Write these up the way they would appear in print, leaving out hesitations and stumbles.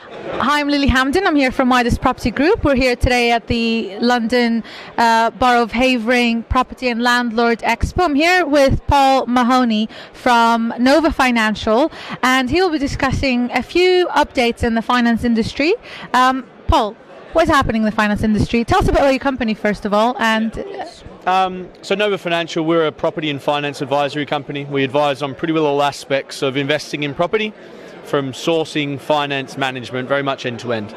Hi, I'm Lily Hamden. I'm here from Midas Property Group. We're here today at the London Borough of Havering Property and Landlord Expo. I'm here with Paul Mahoney from Nova Financial, and he will be discussing a few updates in the finance industry. Paul, what's happening in the finance industry? Tell us a bit about your company, first of all. So Nova Financial, we're a property and finance advisory company. We advise on pretty well all aspects of investing in property, from sourcing, finance, management, very much end to end.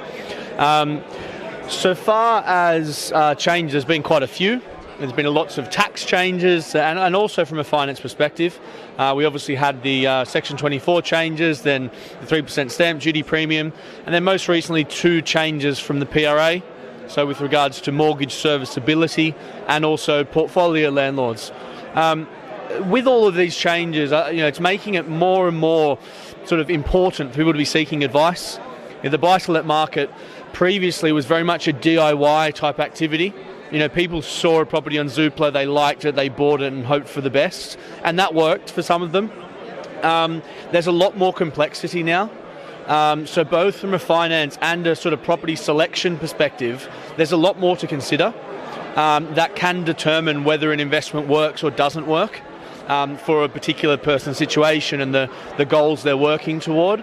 So far as changes, there's been quite a few. There's been lots of tax changes and also from a finance perspective. We obviously had the Section 24 changes, then the 3% stamp duty premium, and then most recently 2 changes from the PRA. So with regards to mortgage serviceability and also portfolio landlords. With all of these changes, it's making it more and more sort of important for people to be seeking advice. The buy-to-let market previously was very much a DIY type activity. People saw a property on Zoopla, they liked it, they bought it and hoped for the best, and that worked for some of them. There's a lot more complexity now. So both from a finance and a sort of property selection perspective, there's a lot more to consider that can determine whether an investment works or doesn't work. For a particular person's situation and the goals they're working toward.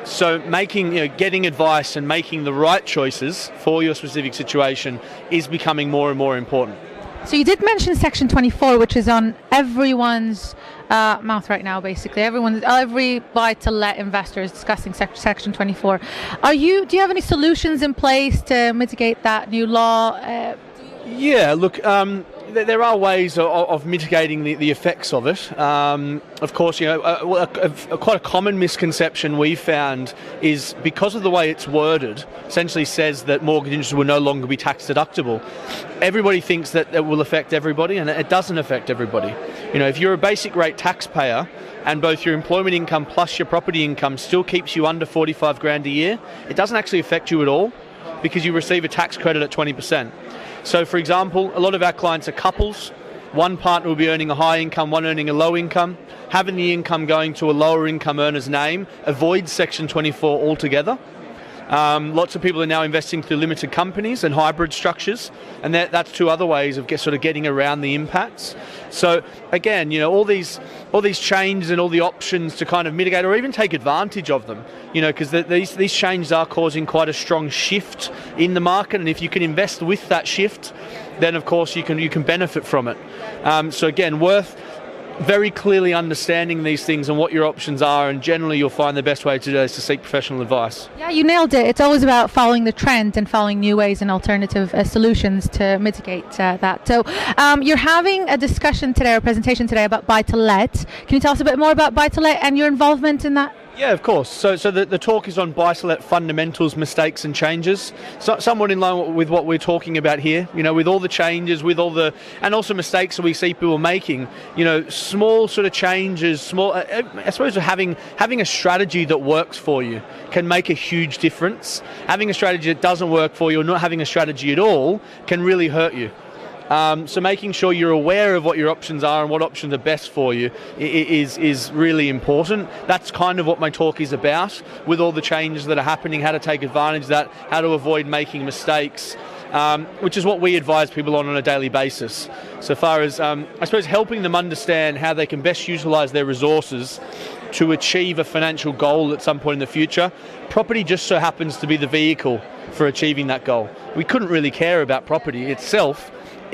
So getting advice and making the right choices for your specific situation is becoming more and more important. So you did mention Section 24, which is on everyone's mouth right now, basically. Every buy-to-let investor is discussing Section 24. Do you have any solutions in place to mitigate that new law? There are ways of mitigating the effects of it. Of course, quite a common misconception we found is because of the way it's worded, essentially says that mortgage interest will no longer be tax deductible. Everybody thinks that it will affect everybody, and it doesn't affect everybody. If you're a basic rate taxpayer and both your employment income plus your property income still keeps you under 45 grand a year, it doesn't actually affect you at all because you receive a tax credit at 20%. So, for example, a lot of our clients are couples. One partner will be earning a high income, one earning a low income. Having the income going to a lower income earner's name avoids Section 24 altogether. Lots of people are now investing through limited companies and hybrid structures, and that's 2 other ways of getting around the impacts. So again, all these changes and all the options to kind of mitigate or even take advantage of them, because these changes are causing quite a strong shift in the market, and if you can invest with that shift, then of course you can benefit from it. So again, worth very clearly understanding these things and what your options are, and generally you'll find the best way to do is to seek professional advice. Yeah, you nailed it. It's always about following the trend and following new ways and alternative solutions to mitigate that. So you're having a discussion today, or presentation today, about buy-to-let. Can you tell us a bit more about buy-to-let and your involvement in that? Yeah, of course. So the talk is on buy-to-let fundamentals, mistakes and changes. So somewhat in line with what we're talking about here, with all the changes, and also mistakes that we see people making, small sort of changes, I suppose having a strategy that works for you can make a huge difference. Having a strategy that doesn't work for you, or not having a strategy at all, can really hurt you. So making sure you're aware of what your options are and what options are best for you is really important. That's kind of what my talk is about, with all the changes that are happening, how to take advantage of that, how to avoid making mistakes, which is what we advise people on a daily basis. So far as, I suppose, helping them understand how they can best utilise their resources to achieve a financial goal at some point in the future. Property just so happens to be the vehicle for achieving that goal. We couldn't really care about property itself.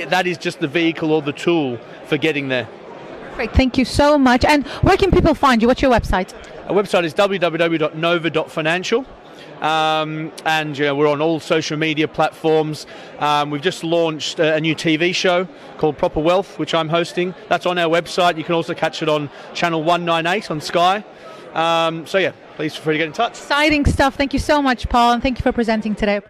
That is just the vehicle or the tool for getting there. Great, thank you so much. And where can people find you? What's your website? Our website is www.nova.financial. And we're on all social media platforms. We've just launched a new TV show called Proper Wealth, which I'm hosting. That's on our website. You can also catch it on channel 198 on Sky. Please feel free to get in touch. Exciting stuff. Thank you so much, Paul, and thank you for presenting today.